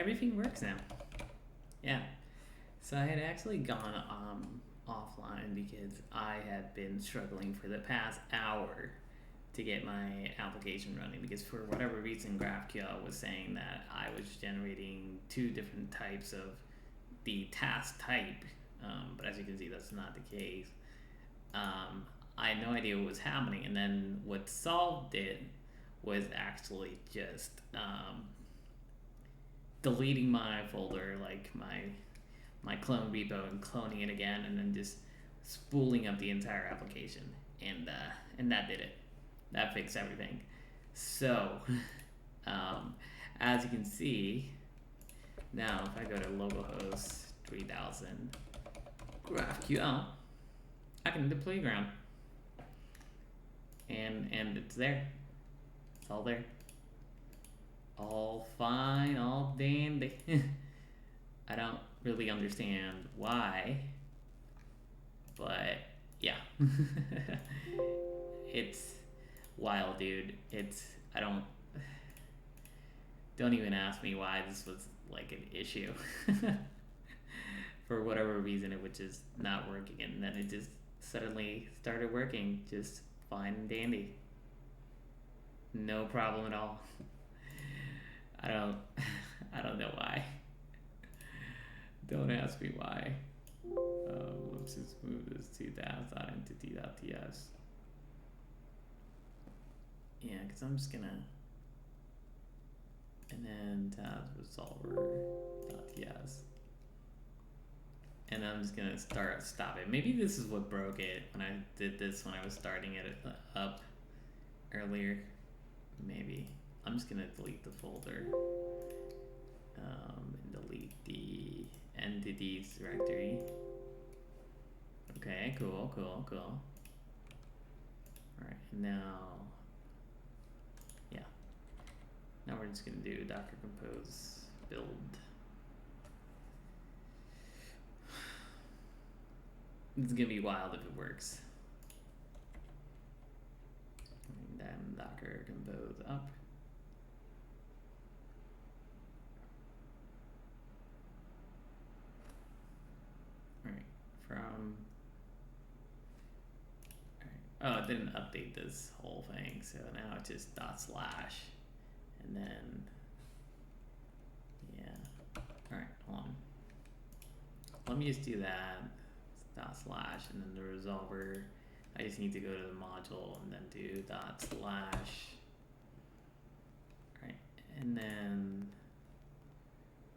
Everything works now. Yeah. So I had actually gone offline because I had been struggling for the past hour to get my application running, because for whatever reason GraphQL was saying that I was generating two different types of the task type, but as you can see that's not the case. I had no idea what was happening, and then what solved it was actually just deleting my folder, like my clone repo, and cloning it again, and then just spooling up the entire application, and that did it. That fixed everything. So, as you can see, now if I go to localhost 3000 GraphQL, I can deploy Playground, and it's there. It's all there. All fine, all dandy. I don't really understand why, but yeah. It's wild, dude. I don't even ask me why this was like an issue. For whatever reason, it was just not working, and then it just suddenly started working just fine and dandy. No problem at all. I don't know why. Don't ask me why. Let's just move this to das.entity.ts. Yeah, because I'm just gonna, and then task_resolver.ts, and I'm just gonna stop it. Maybe this is what broke it when I did this, when I was starting it up earlier. Maybe I'm just gonna delete the folder, and delete the entities directory. Okay, cool. Alright, now, yeah. Now we're just gonna do docker compose build. It's gonna be wild if it works. And then docker compose up. Alright, oh, it didn't update this whole thing, so now it's just // and then, yeah. Alright, hold on. Let me just do that, // and then the resolver. I just need to go to the module and then do // right, and then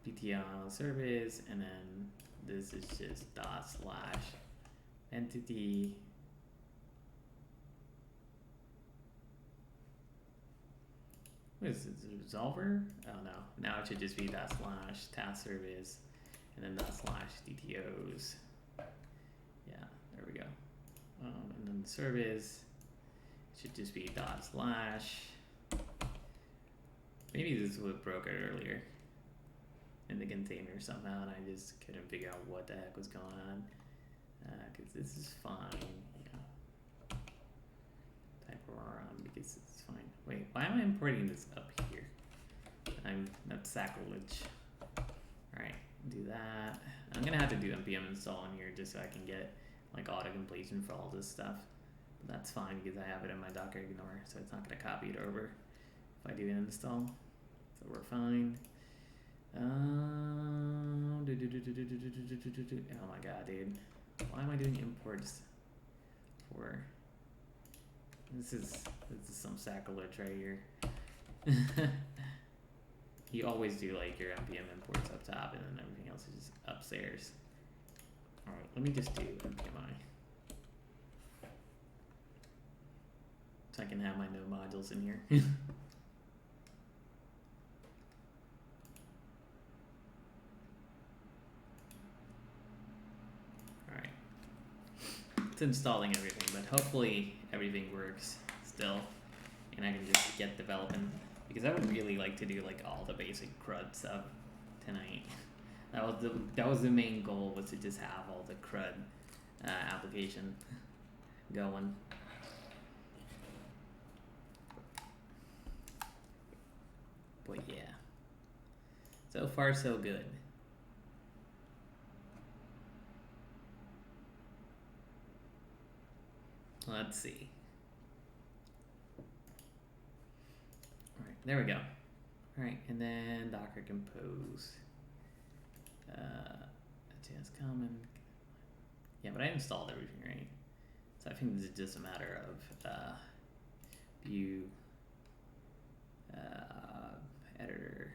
PTL service, and then this is just / entity. What is this, resolver? Oh no, now it should just be / task service, and then / DTOs. Yeah, there we go. And then the service should just be /. Maybe this is what broke it earlier in the container somehow, and I just couldn't figure out what the heck was going on. Because this is fine. Yeah. Type run because it's fine. Wait, why am I importing this up here? That's sacrilege. Alright, do that. I'm gonna have to do npm install in here just so I can get like auto completion for all this stuff. But that's fine because I have it in my Docker ignore, so it's not gonna copy it over if I do an install. So we're fine. Oh my god, dude. Why am I doing imports for? This is some sacrilege right here. You always do like your npm imports up top, and then everything else is just upstairs. Alright, let me just do npmi, so I can have my no modules in here. Alright. It's installing everything, but hopefully everything works still, and I can just get developing, because I would really like to do like all the basic CRUD stuff tonight. That was the main goal, was to just have all the CRUD application going. But yeah, So far, so good. Let's see. All right, there we go. All right, and then Docker Compose. JS common. Yeah, but I installed everything, right? So I think this is just a matter of view editor.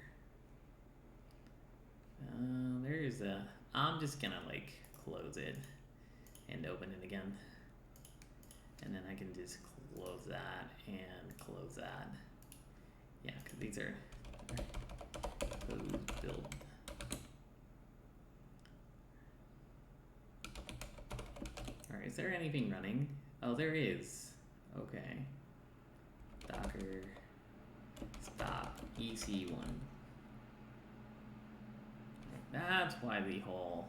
There's a. I'm just gonna like close it and open it again, and then I can just close that and close that. Yeah, because these are code build. All right, is there anything running? Oh, there is. Okay. Docker stop EC1. That's why the whole.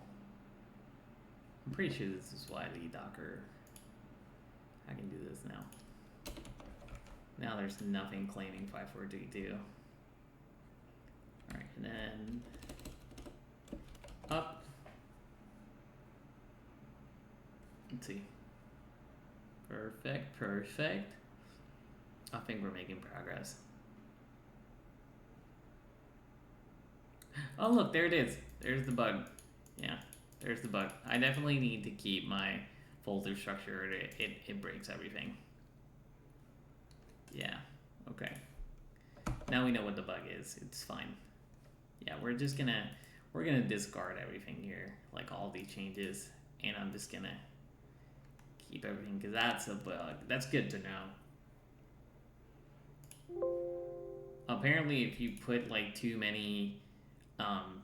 I'm pretty sure this is why the Docker. I can do this now. Now there's nothing claiming 5432. All right, and then up. Let's see. Perfect, perfect. I think we're making progress. Oh, look, there it is. There's the bug. Yeah, there's the bug. I definitely need to keep my folder structure. It breaks everything. Yeah, okay. Now we know what the bug is. It's fine. Yeah, we're gonna discard everything here, like all these changes, and I'm just gonna keep everything because that's a bug. That's good to know. Apparently, if you put like too many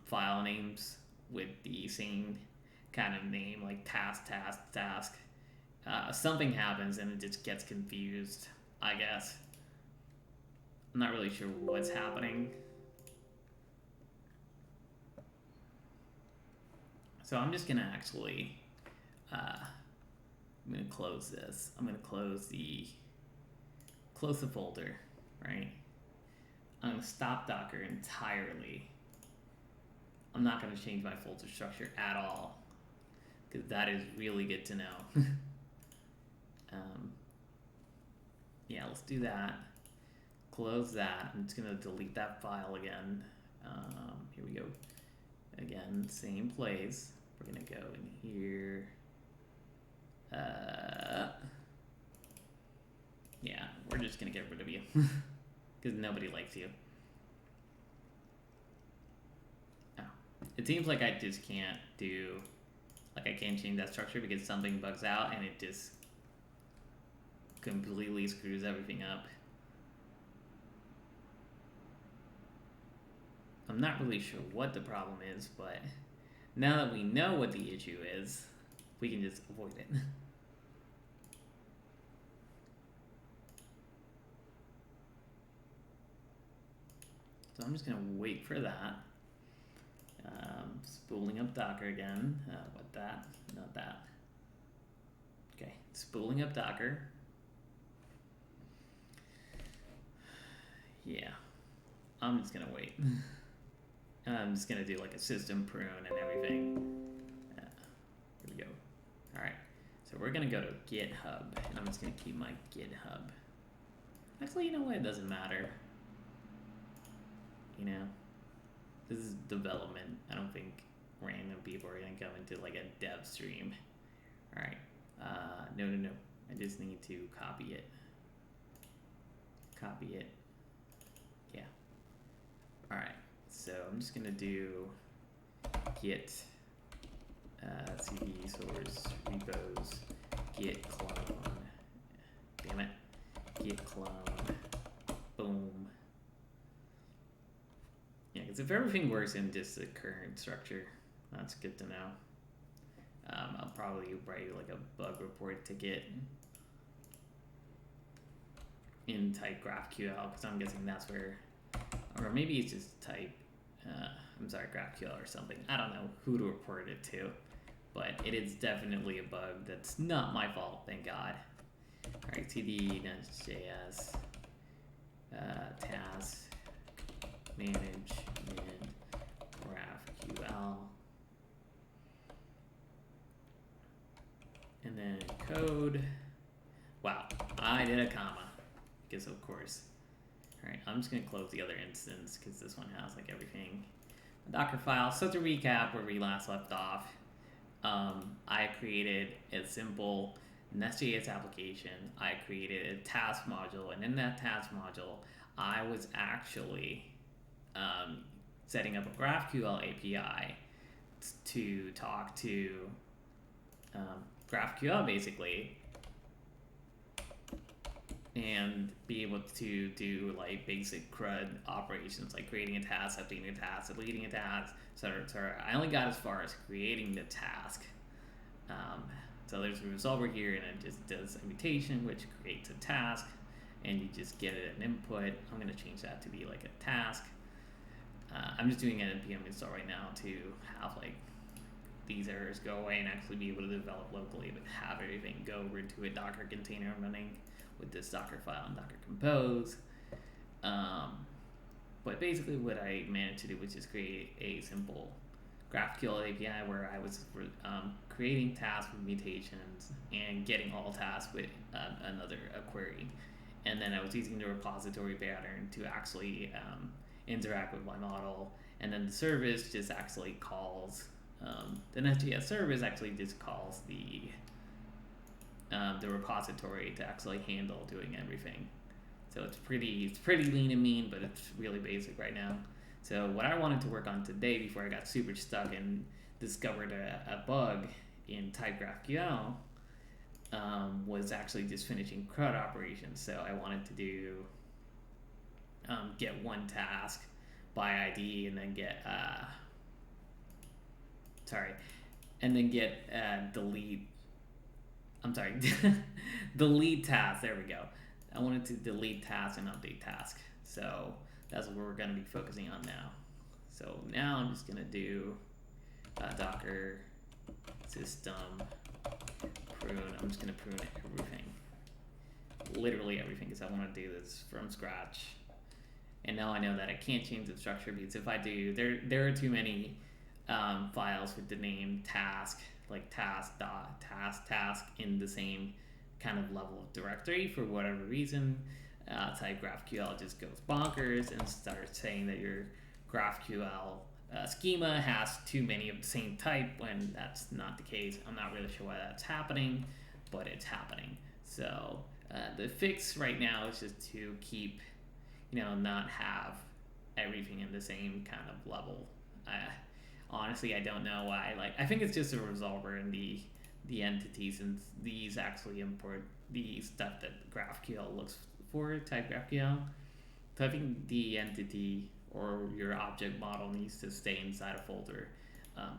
file names with the same kind of name, like task, something happens and it just gets confused, I guess. I'm not really sure what's happening. So I'm just gonna actually, I'm gonna close this. I'm gonna close the folder, right? I'm gonna stop Docker entirely. I'm not gonna change my folder structure at all, because that is really good to know. Yeah, let's do that. Close that. I'm just gonna delete that file again. Here we go. Again, same place. We're gonna go in here. Yeah, we're just gonna get rid of you because nobody likes you. Oh, it seems like I just can't do, like I can't change that structure because something bugs out and it just completely screws everything up. I'm not really sure what the problem is, but now that we know what the issue is, we can just avoid it. So I'm just gonna wait for that. Spooling up Docker again. What that? Not that. Okay, spooling up Docker. Yeah, I'm just gonna wait. I'm just gonna do like a system prune and everything. Here we go. All right, so we're gonna go to GitHub, and I'm just gonna keep my GitHub. Actually, you know what? It doesn't matter. You know, this is development. I don't think random people are gonna come into like a dev stream. All right. No. I just need to copy it. Copy it. Yeah. All right. So I'm just gonna do git cd source repos git clone. Damn it. Git clone. Boom. Yeah, because if everything works in just the current structure, that's good to know. I'll probably write like a bug report ticket in type GraphQL because I'm guessing that's where, or maybe it's just type, I'm sorry, GraphQL or something. I don't know who to report it to, but it is definitely a bug that's not my fault, thank God. All right, cd NestJS, task, manage, min, code. Wow, I did a comma, because of course. All right, I'm just gonna close the other instance because this one has like everything. A Docker file. So to recap where we last left off, I created a simple NestJS application. I created a task module, and in that task module, I was actually setting up a GraphQL API to talk to GraphQL basically, and be able to do like basic CRUD operations like creating a task, updating a task, deleting a task, etc., etc. I only got as far as creating the task. So there's a resolver here, and it just does a mutation, which creates a task, and you just get it an input. I'm going to change that to be like a task. I'm just doing an npm install right now to have like these errors go away and actually be able to develop locally, but have everything go over to a Docker container running with this Docker file and Docker Compose. But basically what I managed to do was just create a simple GraphQL API where I was creating tasks with mutations and getting all tasks with a query. And then I was using the repository pattern to actually interact with my model. And then the service just actually calls, the NestJS service actually just calls the repository to actually handle doing everything. So it's pretty lean and mean, but it's really basic right now. So what I wanted to work on today before I got super stuck and discovered a bug in type GraphQL was actually just finishing CRUD operations. So I wanted to do get one task by ID and then get delete. I'm sorry, delete task. There we go. I wanted to delete task and update task. So that's what we're going to be focusing on now. So now I'm just going to do Docker system prune. I'm just going to prune everything. Literally everything, because I want to do this from scratch. And now I know that I can't change the structure, because if I do, there are too many files with the name task, like task in the same kind of level of directory for whatever reason. Type GraphQL just goes bonkers and starts saying that your GraphQL schema has too many of the same type, when that's not the case. I'm not really sure why that's happening, but it's happening. So the fix right now is just to keep, not have everything in the same kind of level. Honestly, I don't know why. I think it's just a resolver in the entities, and these actually import the stuff that GraphQL looks for, type GraphQL. So I think the entity or your object model needs to stay inside a folder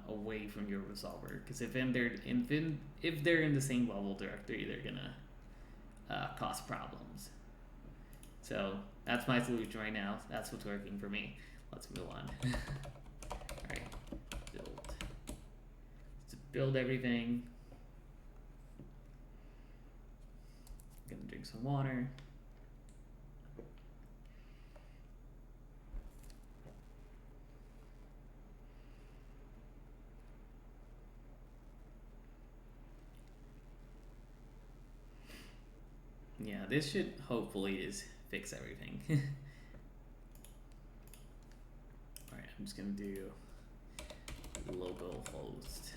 away from your resolver, because if they're in the same level directory, they're gonna cause problems. So that's my solution right now. That's what's working for me. Let's move on. All right, build. Let's build everything. I'm gonna drink some water. Yeah, this should hopefully just fix everything. Alright, I'm just gonna do localhost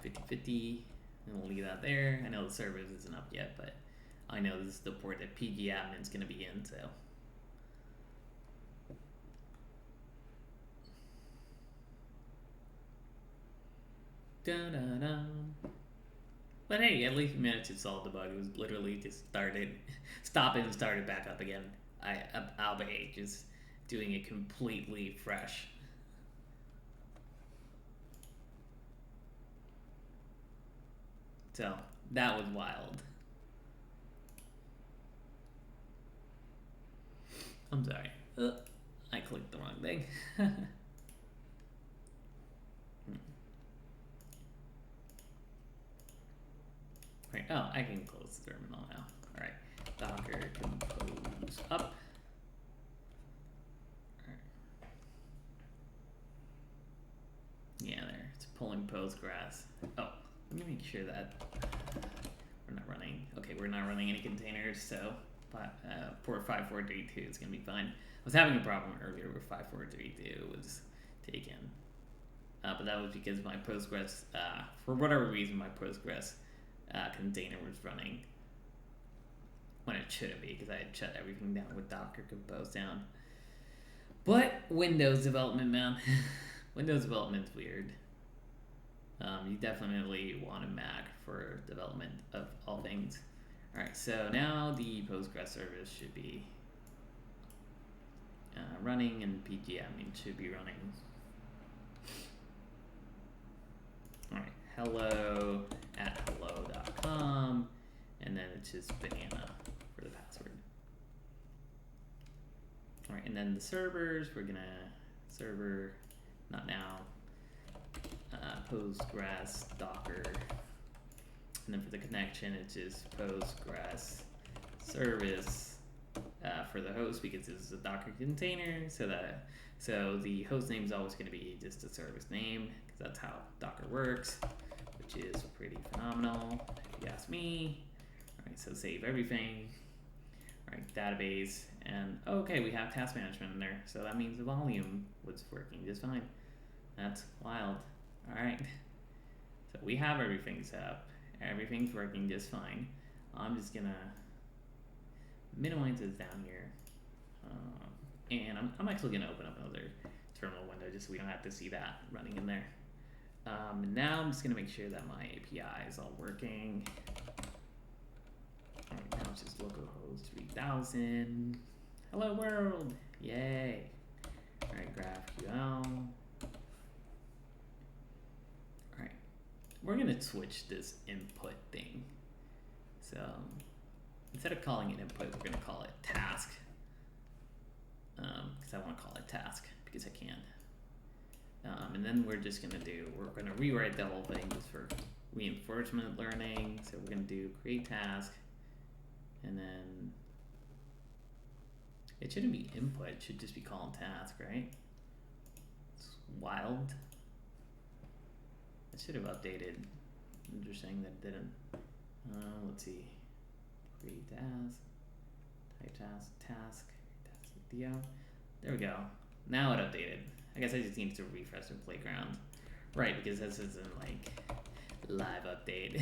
5050, and we'll leave that there. I know the service isn't up yet, but I know this is the port that pgadmin's gonna be in, so. Da-da-da. But hey, at least we managed to solve the bug. It was literally just stop it and started back up again. Albeit just doing it completely fresh. So that was wild. I'm sorry. I clicked the wrong thing. Right. Oh, I can close the terminal now. All right. Docker compose up. All right. Yeah, there. It's pulling Postgres. Oh, Let me make sure that we're not running. Okay, we're not running any containers, so port 5432 is gonna be fine. I was having a problem earlier where 5432 was taken, but that was because my Postgres, for whatever reason, my Postgres container was running when it shouldn't be, because I had shut everything down with Docker Compose down. But Windows development, man, Windows development's weird. You definitely want a Mac for development of all things. Alright, so now the Postgres service should be running, and pgadmin should be running. Alright, hello at hello.com, and then it's just banana for the password. Alright, and then the servers, we're gonna server, not now, Postgres Docker, and then for the connection it's just Postgres service for the host, because this is a Docker container, so the host name is always going to be just a service name, because that's how Docker works, which is pretty phenomenal if you ask me. Alright, so save everything. Alright, database, and okay, we have task management in there, so that means the volume was working just fine. That's wild. Alright, so we have everything set up, everything's working just fine. I'm just gonna minimize this down here, and I'm actually gonna open up another terminal window just so we don't have to see that running in there. Now I'm just gonna make sure that my API is all working. Alright, now it's just localhost 3000. Hello world! Yay! Alright, GraphQL. Alright, we're gonna switch this input thing. So instead of calling it input, we're gonna call it task. Because I want to call it task because I can. And then we're gonna rewrite the whole thing just for reinforcement learning. So we're gonna do create task, and then it shouldn't be input, it should just be called task, right? It's wild. I should have updated. Interesting that it didn't. Let's see. Create task, type task, Dio. There we go. Now it updated. I guess I just need to refresh the playground. Right, because this isn't like live update.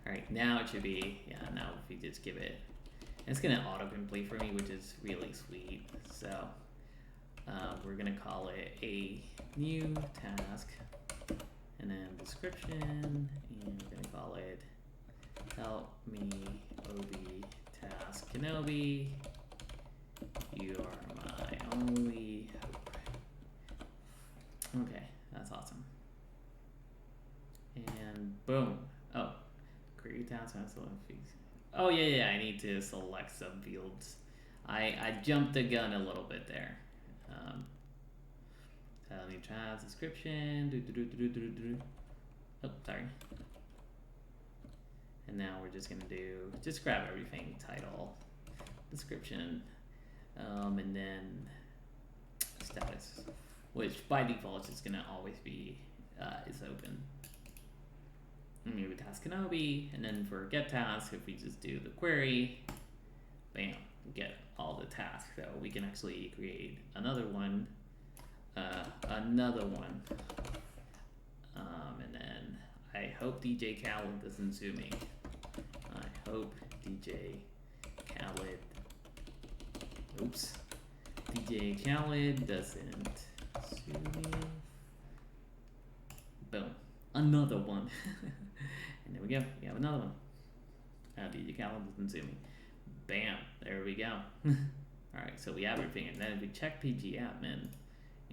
Alright, now it should be, yeah, now if we just give it, it's gonna autocomplete for me, which is really sweet. So we're gonna call it a new task, and then description, and we're gonna call it help me Obi task Kenobi. You are my only hope. Okay, that's awesome. And boom. Oh, create task. Oh yeah, I need to select some fields. I jumped the gun a little bit there. Tell me task description. Oh, sorry. And now we're just gonna just grab everything, title, description, and then status, which by default is gonna always be is open. And maybe task Kenobi, and then for get task, if we just do the query, bam, we get all the tasks. So we can actually create another one, and then I hope DJ Khaled doesn't sue me. I hope DJ Khaled, DJ Khaled doesn't sue me. Boom, another one. And there we go, we have another one. DJ Khaled doesn't sue me. Bam, there we go. Alright, so we have everything, and then if we check pgadmin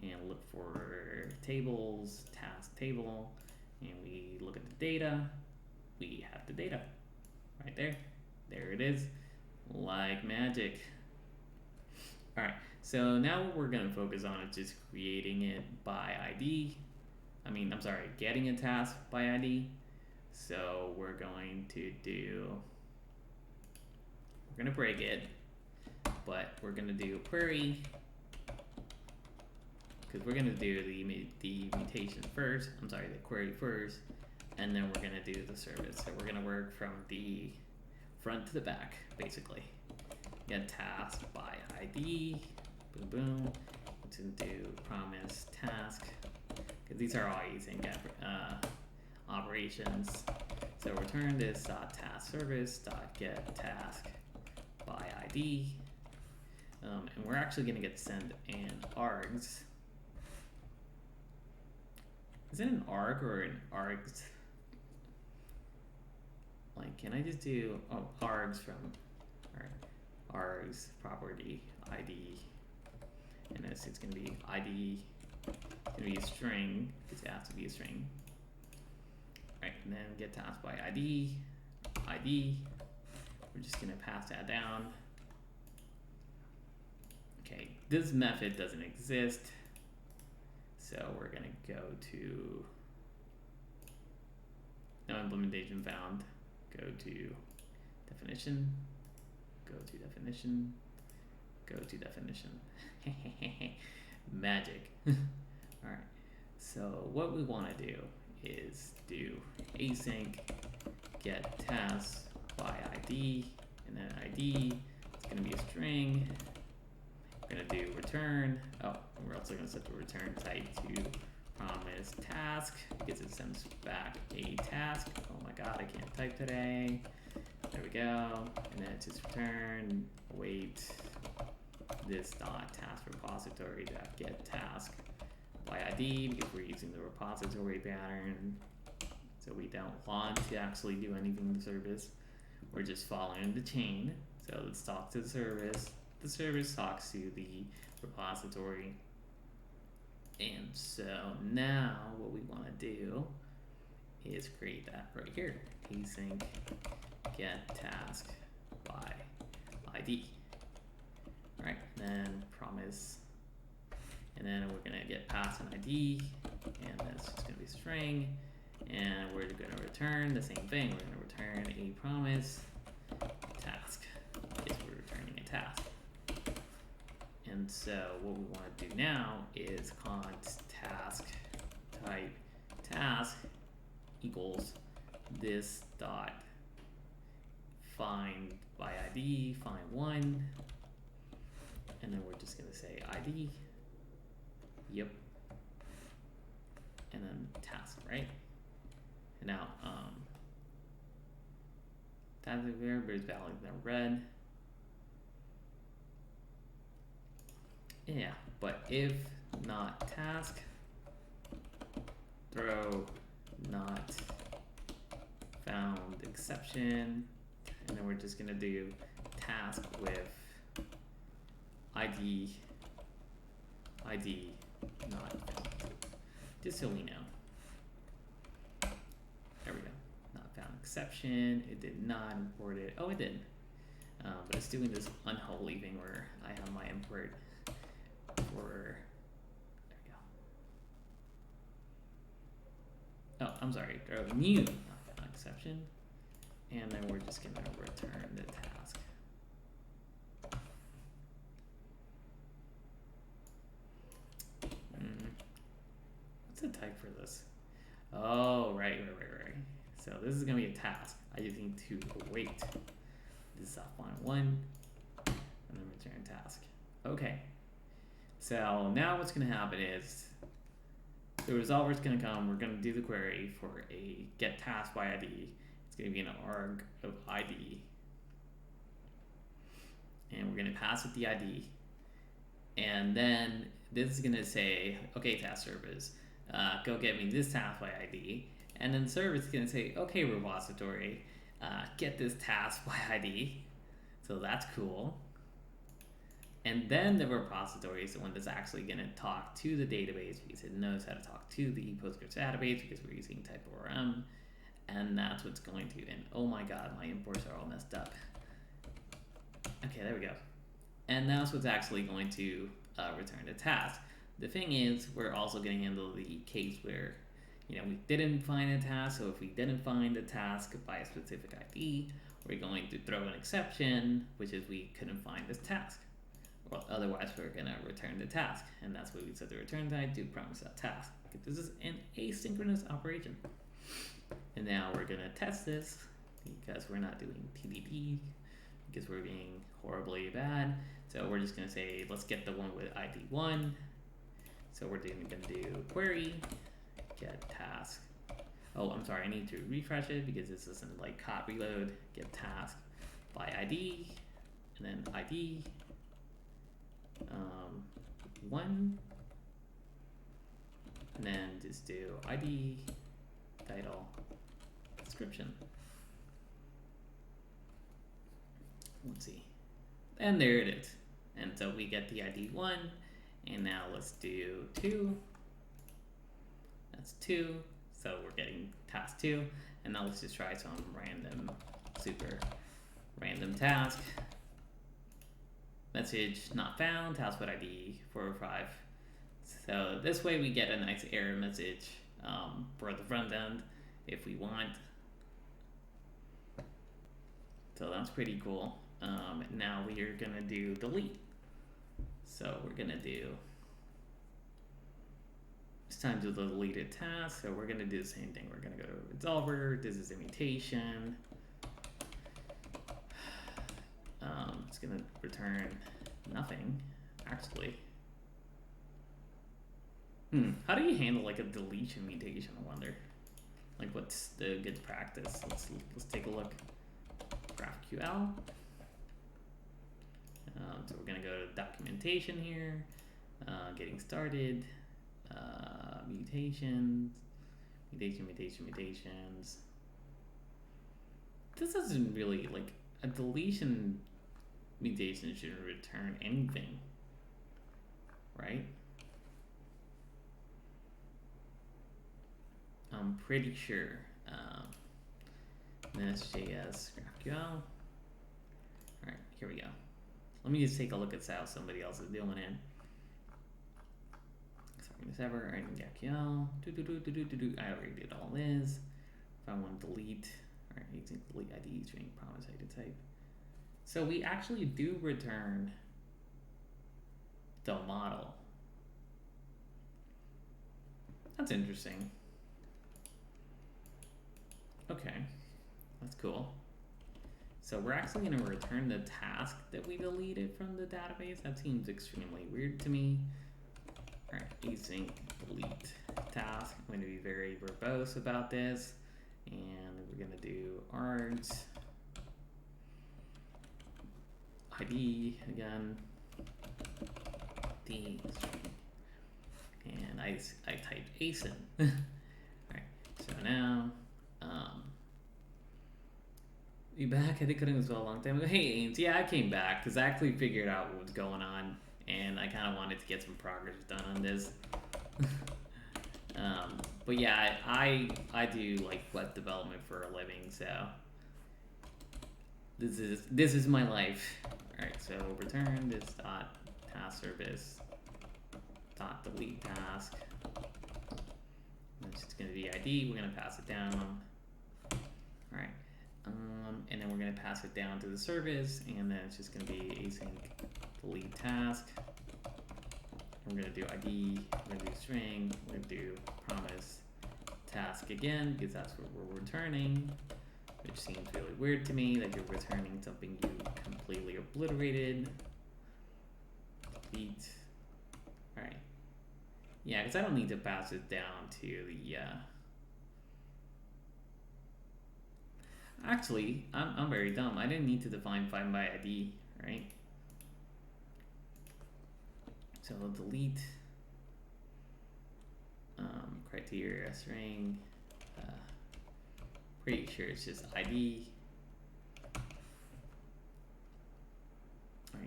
and look for tables, task table, and we look at the data, we have the data right there. There it is, like magic. Alright, so now what we're going to focus on is just creating it by ID. Getting a task by ID. So we're going to break it, but we're going to do a query, because we're going to do the mutation first. The query first. and then we're gonna do the service. So we're gonna work from the front to the back, basically. Get task by ID, boom, boom. To do promise task, because these are all using get operations. So return this task service get task by ID, and we're actually gonna get send and args. Is it an arg or an args? Like, can I just do args from args property ID, and it's gonna be ID. It's gonna be a string because it has to be a string. Right, and then get task by ID. We're just gonna pass that down. Okay, this method doesn't exist, so we're gonna go to no implementation found. Go to definition. Go to definition. Go to definition. Magic. All right. So what we want to do is do async get task by ID, and then ID is going to be a string. We're going to do return. Oh, and we're also going to set the return type to promise task because it sends back a task. Oh my god, I can't type today. There we go. And then it's just return await this dot task repository that get task by ID because we're using the repository pattern. So we don't want to actually do anything in the service. We're just following the chain. So let's talk to the service. The service talks to the repository. And so now what we want to do is create that right here. Async get task by ID. All right, then promise, and then we're gonna get pass an ID, and that's just gonna be a string, and we're gonna return the same thing. We're gonna return a promise task because we're returning a task. And so what we want to do now is const task type task equals this dot find by ID, find one, and then we're just gonna say ID, yep, and then task, right? And now task variable is valid in red. Yeah, but if not task, throw not found exception, and then we're just gonna do task with ID not found, just so we know. There we go. Not found exception. It did not import it. Oh, it did. But it's doing this unholy thing where I have my import for. There we go. Oh, I'm sorry. Throw new not found exception, and then we're just gonna return the task. What's the type for this? Oh, right. So this is gonna be a task. I just need to await this find one, and then return task. Okay. So now what's gonna happen is the resolver is gonna come. We're gonna do the query for a get task by ID. It's gonna be an arg of ID, and we're gonna pass it the ID, and then this is gonna say, okay, task service, go get me this task by ID, and then service is gonna say, okay, repository, get this task by ID. So that's cool. And then the repository is the one that's actually gonna talk to the database because it knows how to talk to the Postgres database because we're using type ORM, and that's what's going to. And oh my god, my imports are all messed up. Okay, there we go. And that's what's actually going to return the task. The thing is, we're also going to handle the case where, we didn't find a task. So if we didn't find a task by a specific ID, we're going to throw an exception, which is we couldn't find this task. Well, otherwise we're going to return the task. And that's what we set the return type to promise that task. This is an asynchronous operation. And now we're gonna test this because we're not doing TDD because we're being horribly bad. So we're just gonna say, let's get the one with ID 1. So we're gonna do query get task. Oh, I'm sorry, I need to refresh it because this isn't like hot reload. Get task by ID, and then ID 1, and then just do ID title description. Let's see, and there it is. And so we get the ID 1, and now let's do 2. That's 2. So we're getting task 2, and now let's just try some random, super random task. Message not found, task with ID 405. So this way we get a nice error message for the front end if we want. So that's pretty cool. Now we are gonna do delete. So we're gonna do, it's time to delete a task. So we're gonna do the same thing. We're gonna go to resolver. This is a mutation. It's gonna return nothing, actually. How do you handle like a deletion mutation? I wonder. Like, what's the good practice? Let's take a look. GraphQL. So we're gonna go to documentation here. Getting started. Mutations. Mutations. This doesn't really, like, a deletion mutation shouldn't return anything, right? I'm pretty sure. NestJS, GraphQL. All right, here we go. Let me just take a look at how somebody else is doing it. Sorry, server. All right, GraphQL. I already did all this. If I want to delete, all right, using delete ID string promise ID type. So we actually do return the model. That's interesting. Okay, that's cool. So we're actually going to return the task that we deleted from the database. That seems extremely weird to me. All right, async delete task. I'm going to be very verbose about this, and we're going to do args ID again, D string, and I typed asyn. All right, so now. You back? I think I was a long time ago. Hey, Ames, yeah, I came back because I actually figured out what was going on, and I kind of wanted to get some progress done on this. But yeah, I do like web development for a living, so this is my life. All right, so return this dot task service dot delete task. It's just gonna be ID. We're gonna pass it down. All right. And then we're going to pass it down to the service, and then it's just going to be async delete task. We're going to do ID, we're going to do string, we're going to do promise task again, because that's what we're returning, which seems really weird to me that you're returning something you completely obliterated. Delete. All right. Yeah, because I don't need to pass it down to the actually, I'm very dumb. I didn't need to define find by ID, right? So I'll delete criteria string. Pretty sure it's just ID. All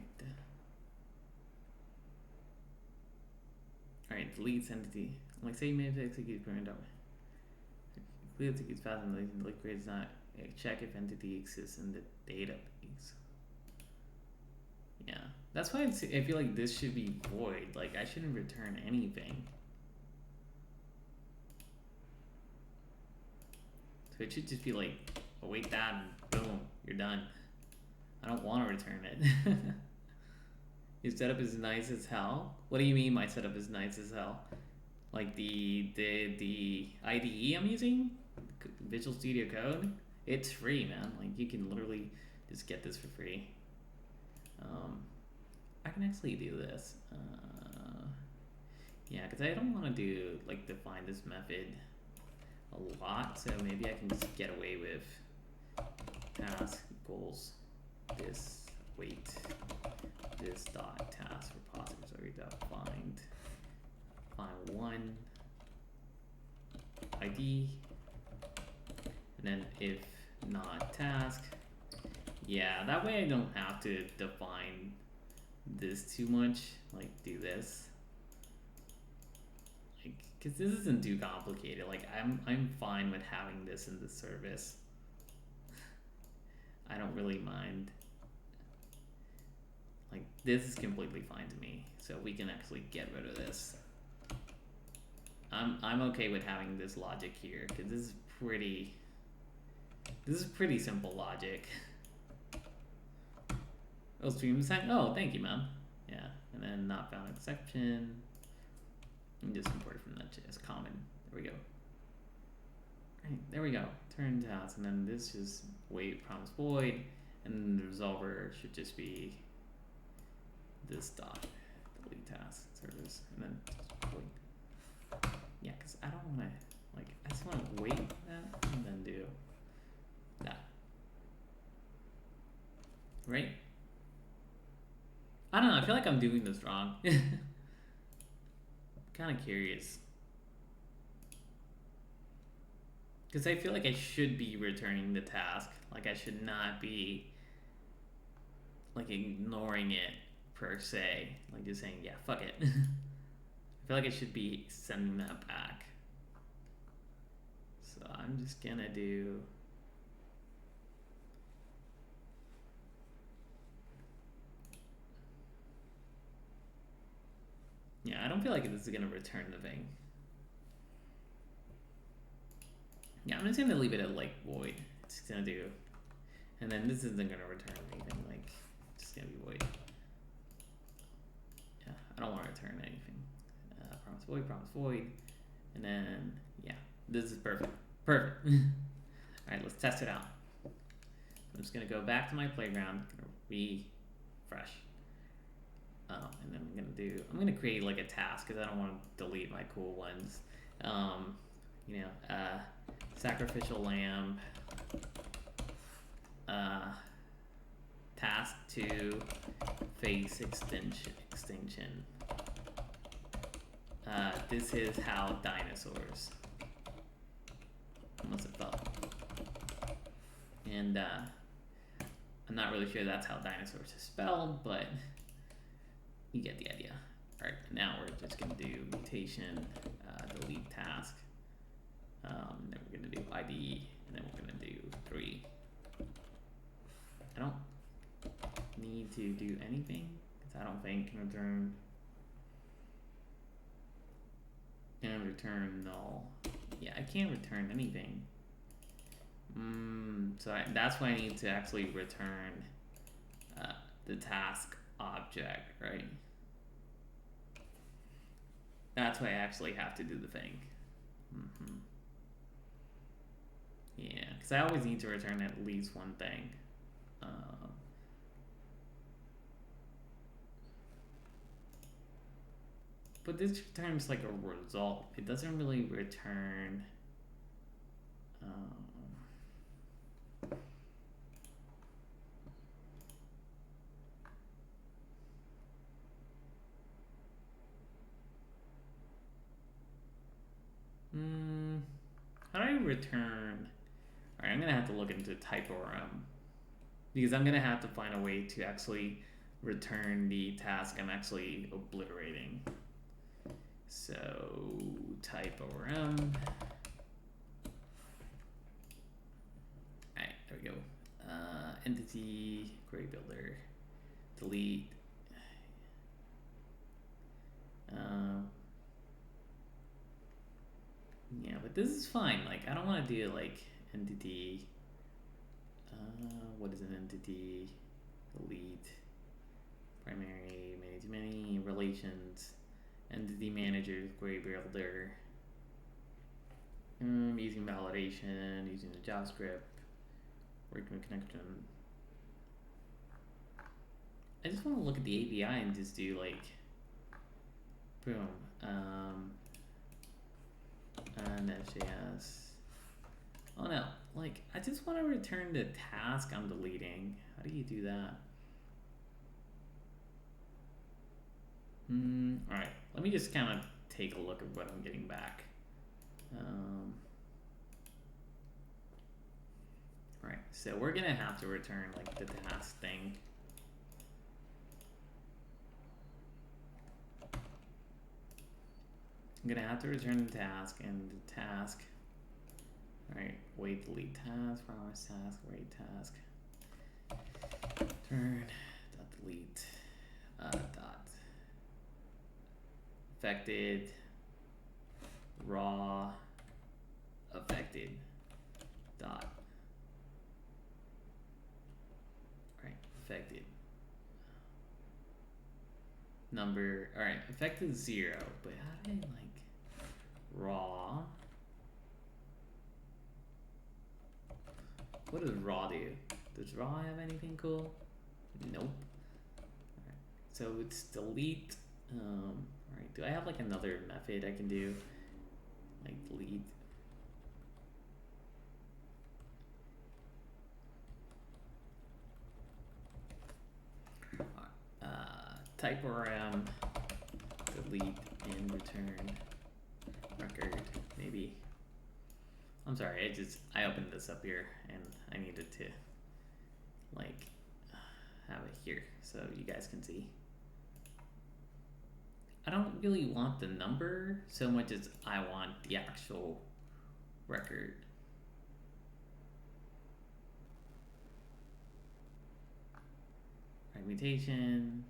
right, deletes entity. Like, say you may have to execute parent dot. Clear executes fast and delete create is not. Check if entity exists in the database. Yeah, that's why I feel like this should be void. Like, I shouldn't return anything. So it should just be like, await that and boom, you're done. I don't want to return it. Your setup is nice as hell. What do you mean my setup is nice as hell? Like the IDE I'm using? Visual Studio Code, it's free, man. Like you can literally just get this for free. I can actually do this. Yeah, because I don't want to do like define this method a lot, so maybe I can just get away with task equals this wait this dot task repository dot find one ID, and then if not task. Yeah, that way I don't have to define this too much, like do this, like, because this isn't too complicated. Like I'm fine with having this in the service. I don't really mind. Like this is completely fine to me, so we can actually get rid of this. I'm okay with having this logic here because this is pretty simple logic. Oh, stream design. Oh, thank you, man. Yeah, and then not found exception. And just import it from NestJS common. There we go. Right, there we go. Turn task, and then this is wait promise void, and then the resolver should just be this dot delete task service, and then void. Yeah, because I don't want to, like, I just want to wait that and then do that. Right? I don't know, I feel like I'm doing this wrong. Kind of curious. Because I feel like I should be returning the task. Like I should not be like ignoring it per se. Like just saying, yeah, fuck it. I feel like I should be sending that back. So I'm just gonna do yeah, I don't feel like this is gonna return the thing. Yeah, I'm just gonna leave it at like void. It's gonna do, and then this isn't gonna return anything. Like, it's just gonna be void. Yeah, I don't want to return anything. Promise void, and then yeah, this is perfect. Perfect. All right, let's test it out. I'm just gonna go back to my playground, refresh. And then I'm gonna create like a task because I don't want to delete my cool ones. You know, sacrificial lamb, task 2, face extinction. This is how dinosaurs must have felt. And I'm not really sure that's how dinosaurs is spelled, but you get the idea. All right, now we're just gonna do mutation, delete task, then we're gonna do ID, and then we're gonna do 3. I don't need to do anything, because I don't think can return null. Yeah, I can't return anything. So that's why I need to actually return the task object, right? That's why I actually have to do the thing. Yeah, because I always need to return at least one thing. But this returns like a result. It doesn't really return. How do I return? Alright, I'm gonna have to look into typorm because I'm gonna have to find a way to actually return the task I'm actually obliterating. So typorm. Alright, there we go. Entity query builder, delete. Yeah, but this is fine. Like, I don't want to do like entity. What is an entity? Delete. Primary, many relations. Entity manager, query builder. Using validation, using the JavaScript, working with connection. I just want to look at the API and just do like, boom, NestJS. Oh no, like I just want to return the task I'm deleting. How do you do that? All right, let me just kind of take a look at what I'm getting back. All right, so we're gonna have to return like the task thing. I'm gonna have to return the task and the task. All right, wait, delete task, promise task, wait task. Return dot delete dot affected raw affected dot. All right, affected number. All right, affected 0. But how do I like raw? What does raw do? Does raw have anything cool? Nope. Alright, so it's delete. Alright, do I have like another method I can do? Like delete. Type rm delete and return record, maybe. I'm sorry, I opened this up here and I needed to like have it here so you guys can see. I don't really want the number so much as I want the actual record. Right, mutation.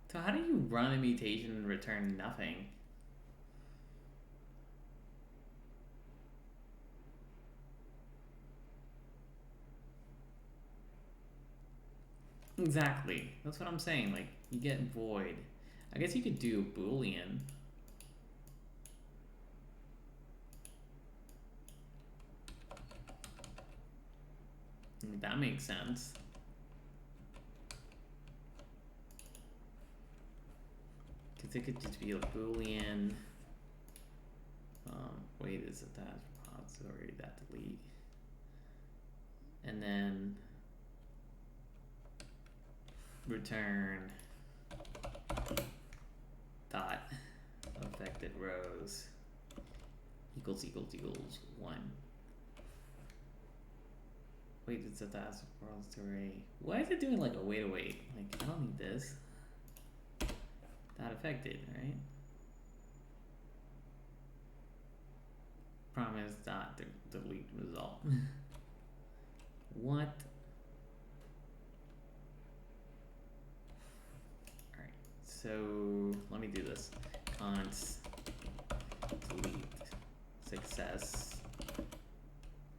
So how do you run a mutation and return nothing? Exactly. That's what I'm saying. Like, you get void. I guess you could do Boolean. That makes sense. Because it could just be a Boolean. Wait, is it that repository, that delete? And then return dot affected rows equals 1. Wait, it's a task repository. Why is it doing like a wait? Like, I don't need this. That affected, right? Promise dot delete result. What? Alright, so let me do this. Const delete success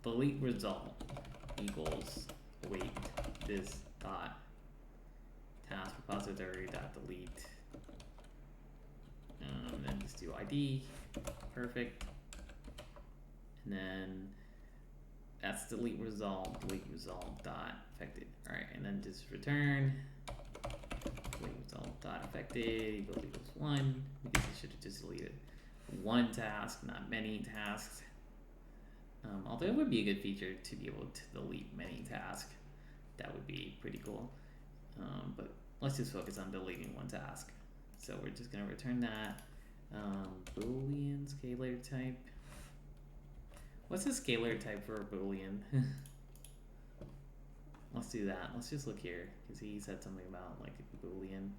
delete result equals wait this dot task repository dot delete. Then just do ID. Perfect. And then that's delete result dot affected. Alright, and then just return delete result dot affected equals 1, because I should have just deleted one task, not many tasks. Although it would be a good feature to be able to delete many tasks. That would be pretty cool. But let's just focus on deleting one task. So we're just gonna return that. Boolean scalar type. What's a scalar type for a Boolean? Let's do that. Let's just look here, because he said something about like a Boolean.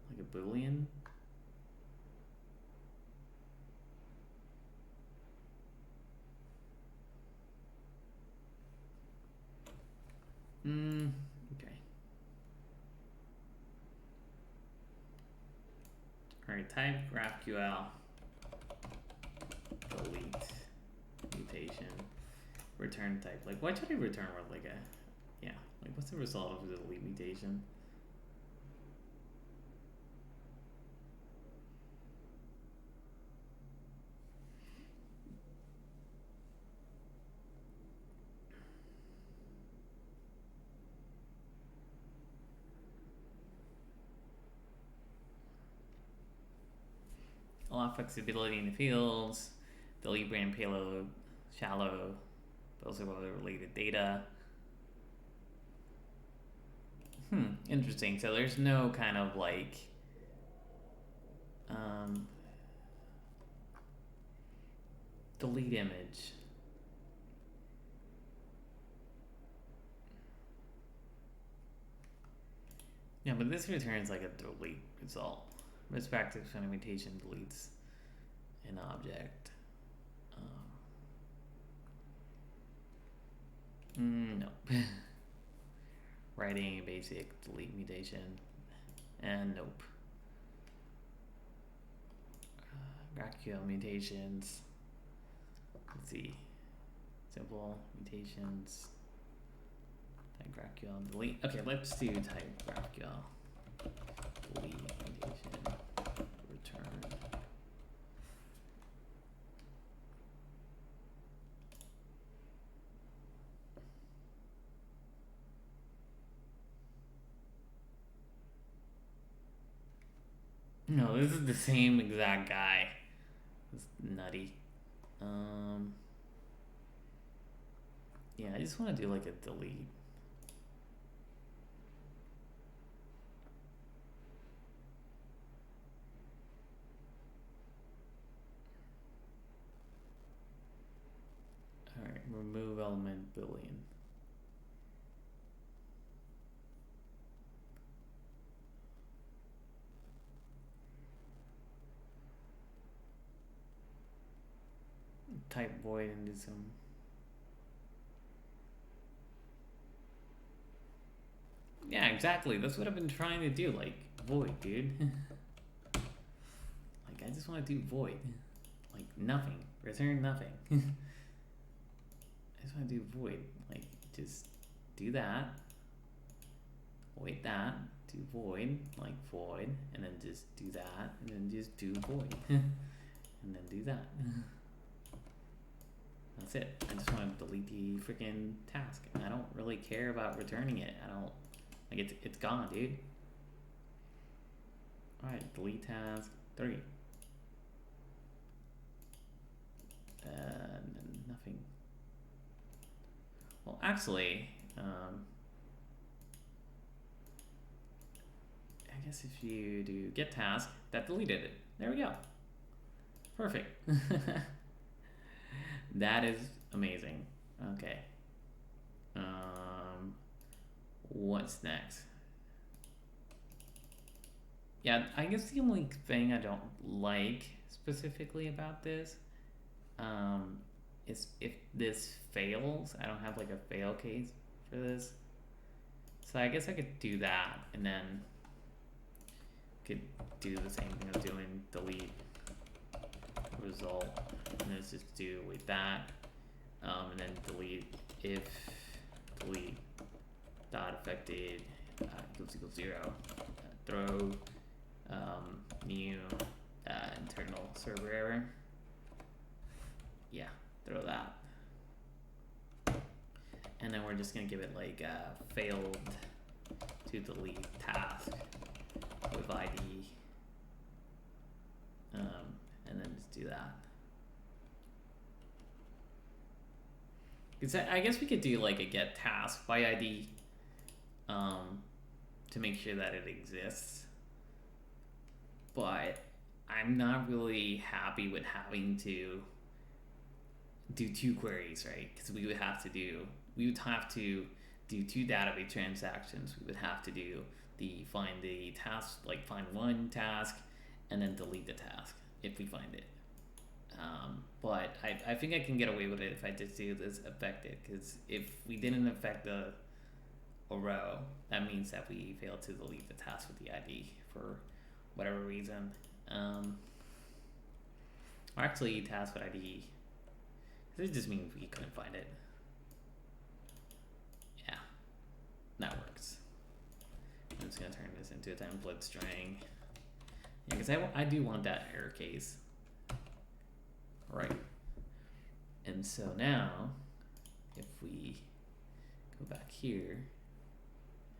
Like a Boolean? Okay. Alright, type GraphQL delete mutation return type. Like, why should I return with like a, yeah, like what's the result of the delete mutation? A lot of flexibility in the fields, delete brand payload, shallow, but also other related data. Interesting. So there's no kind of like delete image. Yeah, but this returns like a delete result. Respective mutation deletes an object. Nope. Writing a basic delete mutation, and nope. GraphQL mutations. Let's see. Simple mutations. Type GraphQL delete. Okay, let's do type GraphQL delete mutation return. No, this is the same exact guy. It's nutty. Yeah, I just want to do like a delete. Alright, remove element Boolean. Type void and do some. Yeah, exactly. That's what I've been trying to do. Like, void, dude. Like, I just want to do void. Like, nothing. Return nothing. I just want to do void. Like, just do that. Wait that. Do void. Like, void. And then just do that. And then just do void. And then do that. That's it. I just want to delete the freaking task. I don't really care about returning it. I don't, like, it's gone, dude. Alright, delete task 3. Nothing. Well, actually, I guess if you do get task, that deleted it. There we go. Perfect. That is amazing. Okay. What's next? Yeah, I guess the only thing I don't like specifically about this is if this fails, I don't have like a fail case for this. So I guess I could do that and then could do the same thing as doing delete result, and let's just do with that, and then delete if delete dot affected equals 0, throw new internal server error. Yeah, throw that, and then we're just gonna give it like failed to delete task with ID. And then just do that. Because I guess we could do like a get task by ID to make sure that it exists. But I'm not really happy with having to do 2 queries, right? Because we would have to do 2 database transactions. We would have to do find the task, like find one task and then delete the task if we find it. But I think I can get away with it if I just do this affected, because if we didn't affect a row, that means that we failed to delete the task with the ID for whatever reason. Or actually task with ID. This just means we couldn't find it. Yeah, that works. I'm just gonna turn this into a template string. Yeah, because I do want that error case. Right. And so now, if we go back here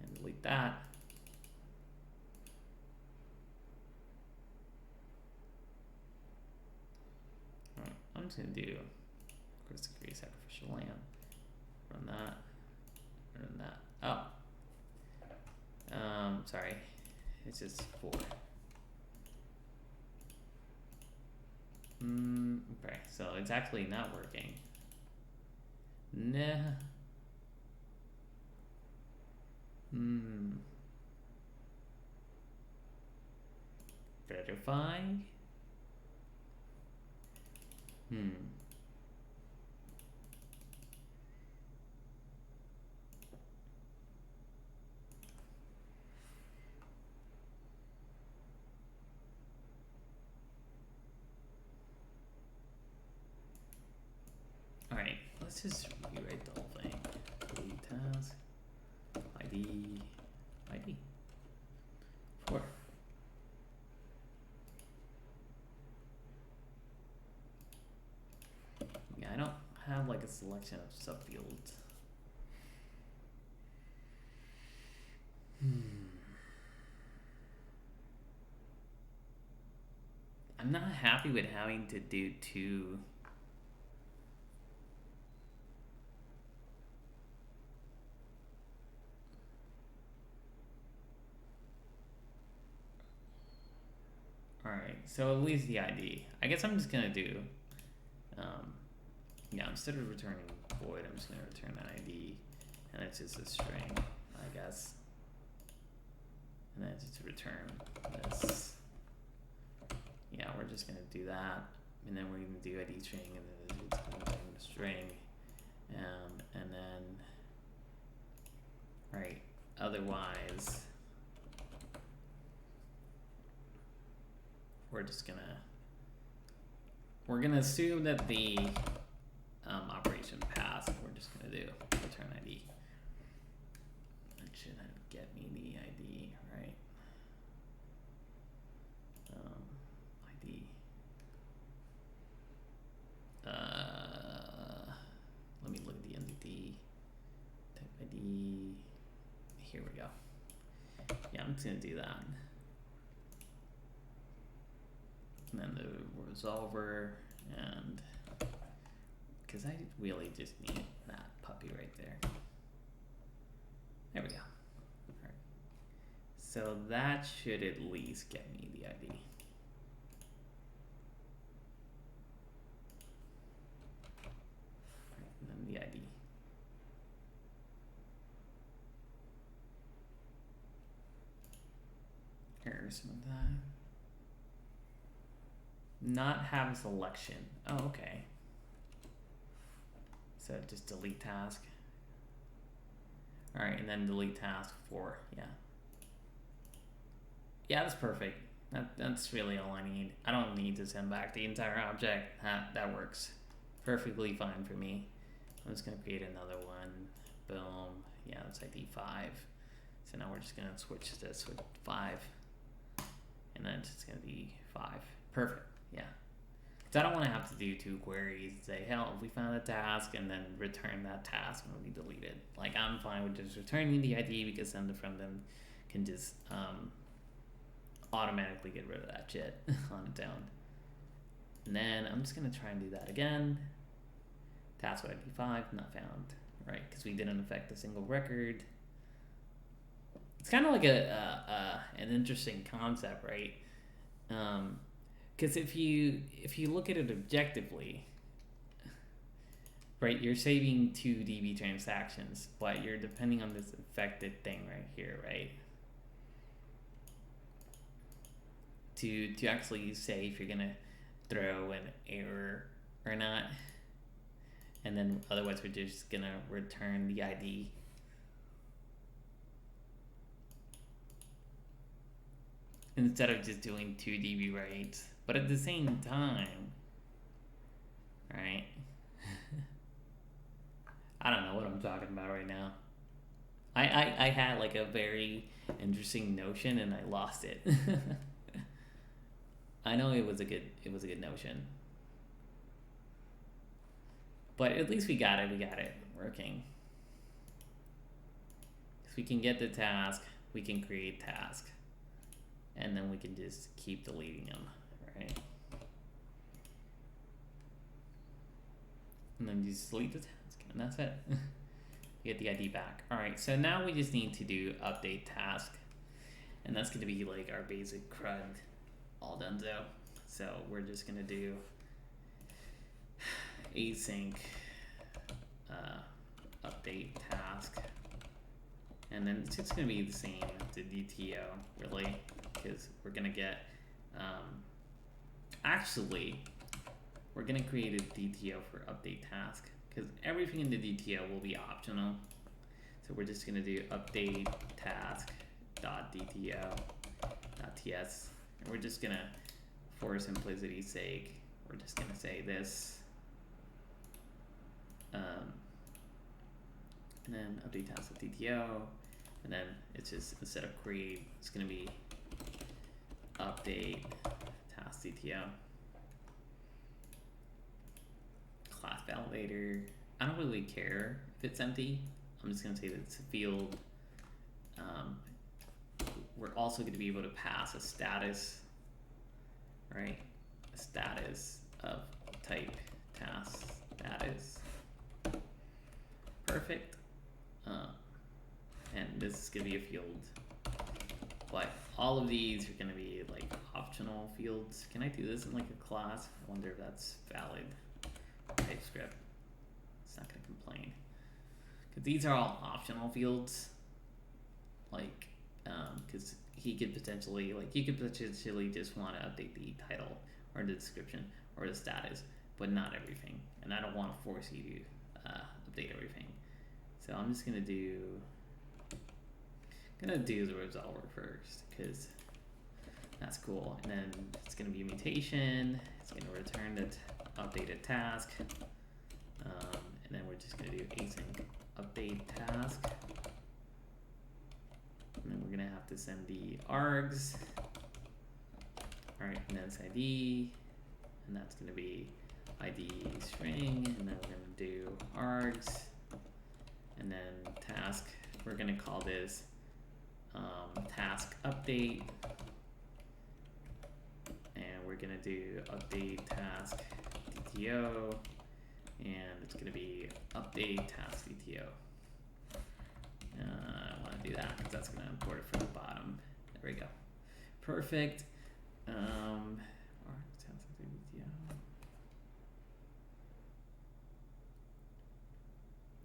and delete that, alright, I'm just gonna do Chris create sacrificial lamb. Run that. Run that. Oh. Sorry. It's just 4. Okay, so it's actually not working. Nah. Verify. Alright, let's just rewrite the whole thing. Delete task. ID. 4. Yeah, I don't have like a selection of subfields. I'm not happy with having to do 2. Alright, so at least the ID. I guess I'm just gonna do, yeah, instead of returning void, I'm just gonna return an ID, and it's just a string, I guess. And then just return this. Yeah, we're just gonna do that, and then we're gonna do ID string, and then it's gonna return the string, and then, right, otherwise, we're gonna assume that the operation passed. We're just gonna do return ID. That should get me the ID, right? ID. Let me look at the entity. Type ID. Here we go. Yeah, I'm just gonna do that. And then the resolver, and because I really just need that puppy right there. There we go. All right. So that should at least get me the ID. Right, and then the ID. Errors with that. Not have a selection. Oh, okay. So just delete task. All right, and then delete task 4. Yeah. Yeah, that's perfect. That's really all I need. I don't need to send back the entire object. That works perfectly fine for me. I'm just gonna create another one. Boom. Yeah, that's ID 5. So now we're just gonna switch this with 5, and then it's just gonna be 5. Perfect. Yeah. So I don't want to have to do 2 queries, say, hell, we found a task, and then return that task when we delete it. Like, I'm fine with just returning the ID, because then the front end can just automatically get rid of that shit on its own. And then I'm just going to try and do that again. Task with ID 5, not found, right? Because we didn't affect a single record. It's kind of like an interesting concept, right? Because if you look at it objectively, right, you're saving 2 DB transactions, but you're depending on this affected thing right here, right? To actually say if you're gonna throw an error or not, and then otherwise we're just gonna return the ID. instead of just doing 2 dB writes. But at the same time, right? I don't know what I'm talking about right now. I had like a very interesting notion and I lost it. I know it was a good notion. But at least we got it working. If we can get the task, we can create task. And then we can just keep deleting them, right? And then just delete the task, and that's it. You get the ID back. All right, so now we just need to do update task. And that's gonna be like our basic CRUD all done though. So we're just gonna do async update task. And then it's just gonna be the same as the DTO really, because we're gonna get, actually, we're gonna create a DTO for update task because everything in the DTO will be optional. So we're just gonna do update task .dto.ts, and we're just gonna, for simplicity's sake, we're just gonna say this, and then update task.dto, and then it's just, instead of create, it's gonna be update task DTO. Class validator, I don't really care if it's empty. I'm just gonna say that it's a field. We're also going to be able to pass a status, right? A status of type task status. Perfect. And this is going to be a field. But all of these are going to be like optional fields. Can I do this in like a class? I wonder if that's valid. TypeScript. It's not going to complain. Because these are all optional fields. Like, because he could potentially, like, you could potentially just want to update the title or the description or the status, but not everything. And I don't want to force you to update everything. So I'm just gonna do the resolver first because that's cool. And then it's gonna be a mutation. It's gonna return the updated task, and then we're just gonna do async update task. And then we're gonna have to send the args. All right, and then it's ID, and that's gonna be ID string, and then we're gonna do args, and then task. We're gonna call this task update, and we're gonna do update task DTO, and it's gonna be update task DTO. I want to do that because that's going to import it from the bottom. There we go. Perfect.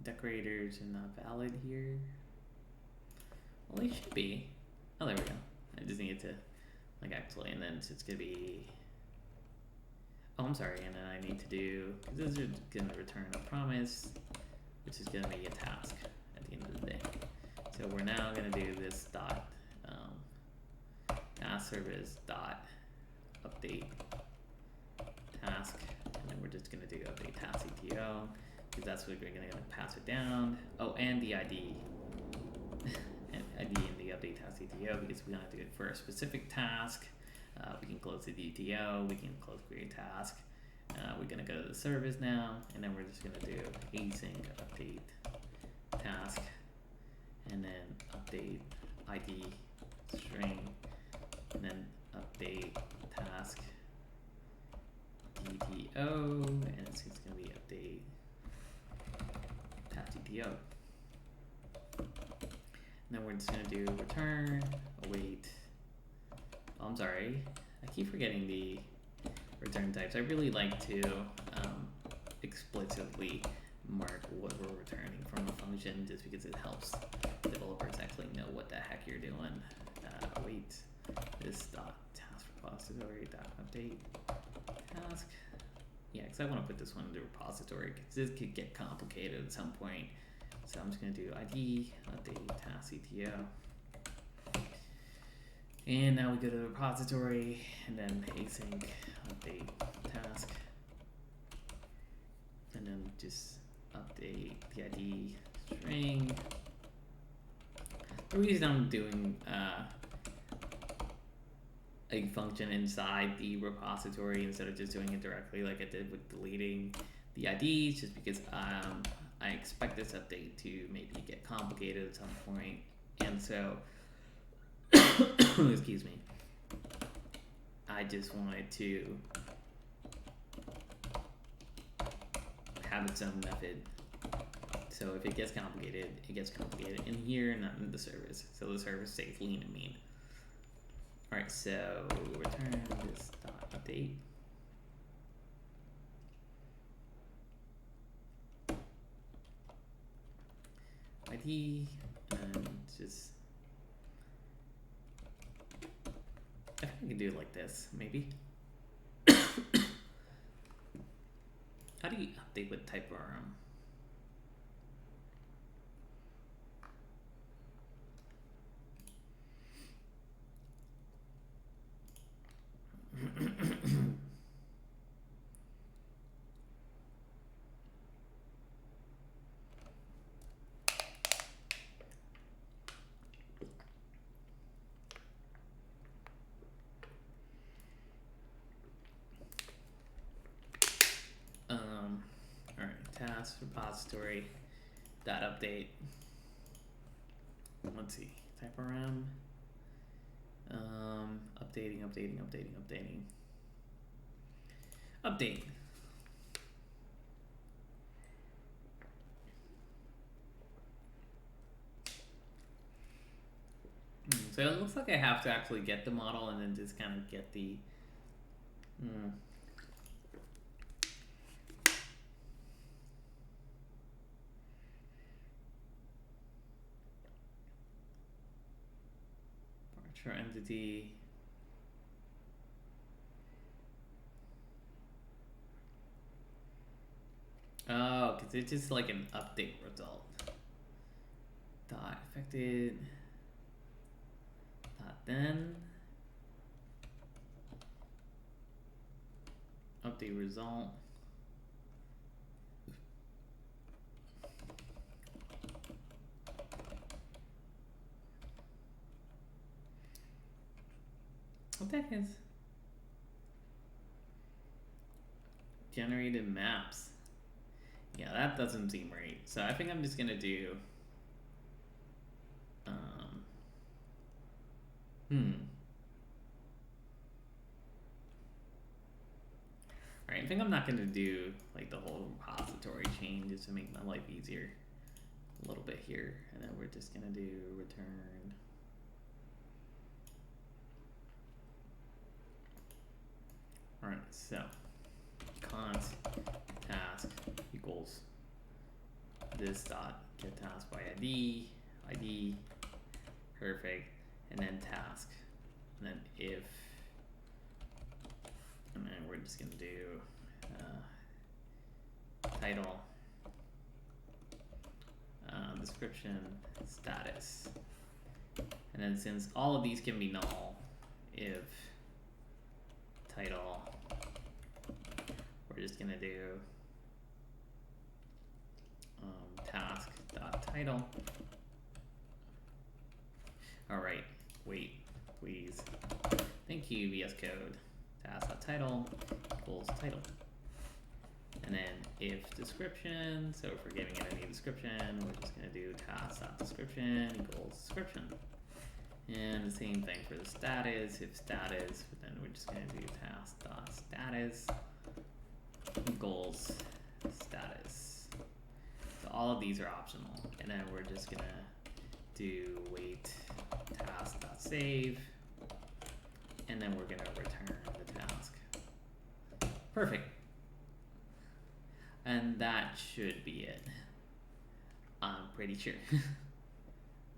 Decorators are not valid here. Well, they should be. Oh, there we go. I just need to, like, actually, and then it's going to be. Oh, I'm sorry. And then I need to do, because this is going to return a promise, which is going to be a task at the end of the day. So we're now going to do this dot task service dot update task, and then we're just going to do update task CTO because that's what we're going to pass it down. Oh, and the ID and ID in the update task CTO because we want to do it for a specific task. We can close the DTO, we can close create task. We're going to go to the service now, and then we're just going to do async update task. And then update ID string, and then update task DTO, and it's going to be update task DTO. And then we're just going to do return, await. Oh, I'm sorry, I keep forgetting the return types. I really like to explicitly mark what we're returning from a function just because it helps developers actually know what the heck you're doing. Await this dot task repository dot update task. Yeah, because I want to put this one in the repository because this could get complicated at some point. So I'm just going to do ID update task CTO. And now we go to the repository and then async update task. And then just update the ID string. The reason I'm doing a function inside the repository instead of just doing it directly like I did with deleting the IDs, just because I expect this update to maybe get complicated at some point, and so excuse me, I just wanted to have its own method. So if it gets complicated, it gets complicated in here, not in the service. So the service stays lean and mean. All right, so return this dot update. ID and just, I think I can do it like this, maybe. How do you update with type RM? All right, task repository dot update. Let's see, type RM. Updating. Update. So it looks like I have to actually get the model and then just kind of get the partial entity. Oh, because it's just like an update result. Dot affected. Dot then. Update result. What the heck is generated maps? Yeah, that doesn't seem right. So I think I'm just gonna do Alright, I think I'm not gonna do like the whole repository change just to make my life easier a little bit here, and then we're just gonna do return. Alright, so const task equals this dot get task by ID, perfect, and then task, and then if, and then we're just gonna do title, description, status, and then since all of these can be null, if title, we're just gonna do task dot title. All right, wait, please. Thank you, VS Code. Task dot title equals title, and then if description. So if we're giving it any description, we're just gonna do task dot description equals description. And the same thing for the status. If status, then we're just gonna do task dot status equals status. So all of these are optional, and then we're just gonna do wait task dot save, and then we're gonna return the task. Perfect. And that should be it. I'm pretty sure.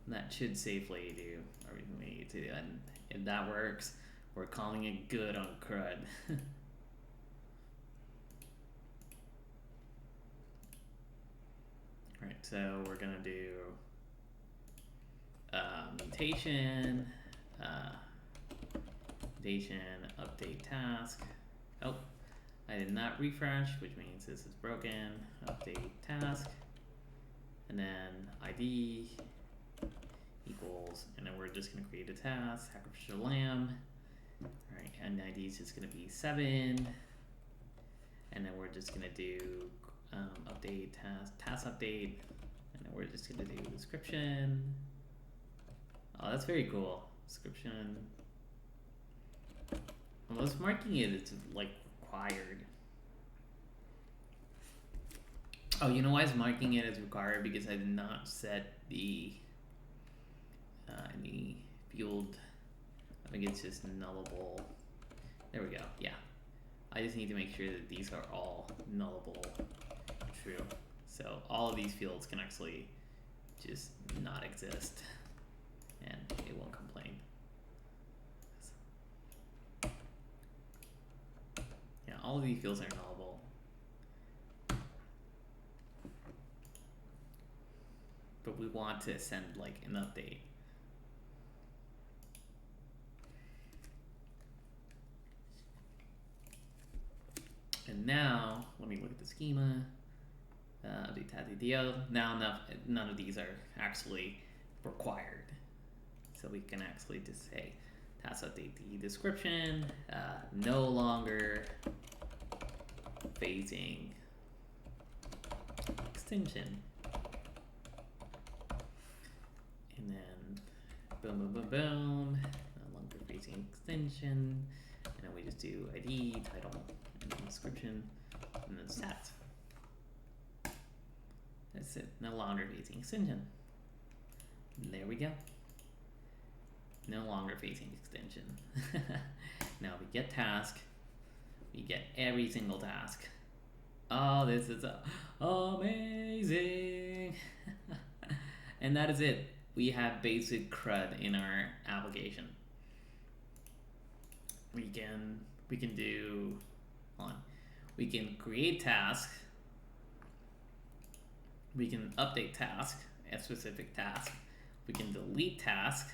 That should safely do everything we need to do. And if that works, we're calling it good on CRUD. Alright, so we're gonna do mutation, update task. Oh, I did not refresh, which means this is broken. Update task, and then ID equals, and then we're just gonna create a task, sacrificial lamb. All right, and ID is just gonna be 7, and then we're just gonna do update task update, and then we're just gonna do description. Oh, that's very cool. Description. Unless marking it, it's like required. Oh, you know why it's marking it as required? Because I did not set the field. I think it's just nullable. There we go. Yeah. I just need to make sure that these are all nullable true. So all of these fields can actually just not exist and it won't complain. Yeah, all of these fields are nullable. But we want to send like an update. And now, let me look at the schema. Now none of these are actually required. So we can actually just say task update the description, no longer phasing extension. And then boom, boom, boom, boom, no longer phasing extension. And then we just do ID, title, and then description, and then stats. That's it, no longer phasing extension. And there we go. No longer phasing extension. Now we get task, we get every single task. Oh, this is amazing. And that is it. We have basic CRUD in our application. We can do, hold on. We can create task. We can update task, a specific task. We can delete task.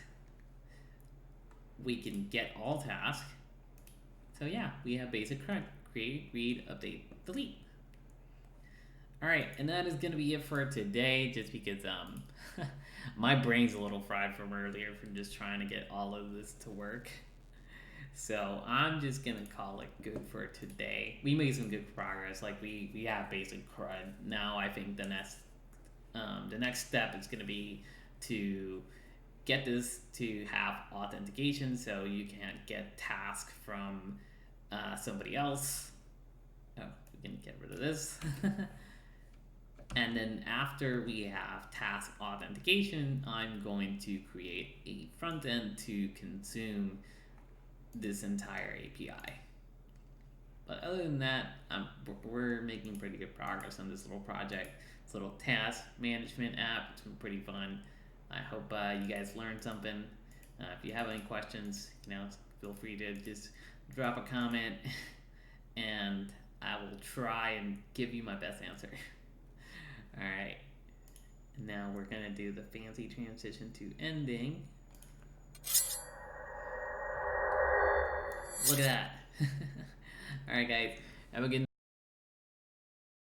We can get all task. So yeah, we have basic CRUD. Create, read, update, delete. All right, and that is gonna be it for today, just because my brain's a little fried from earlier from just trying to get all of this to work. So I'm just gonna call it good for today. We made some good progress. Like we have basic CRUD. Now I think the next step is gonna be to get this to have authentication, so you can't get task from somebody else. Oh, we can get rid of this. And then after we have task authentication, I'm going to create a front end to consume this entire API. But other than that, we're making pretty good progress on this little project. This little task management app. It's been pretty fun. I hope you guys learned something. If you have any questions, feel free to just drop a comment, and I will try and give you my best answer. All right. Now we're gonna do the fancy transition to ending. Look at that. All right, guys. Have a good night.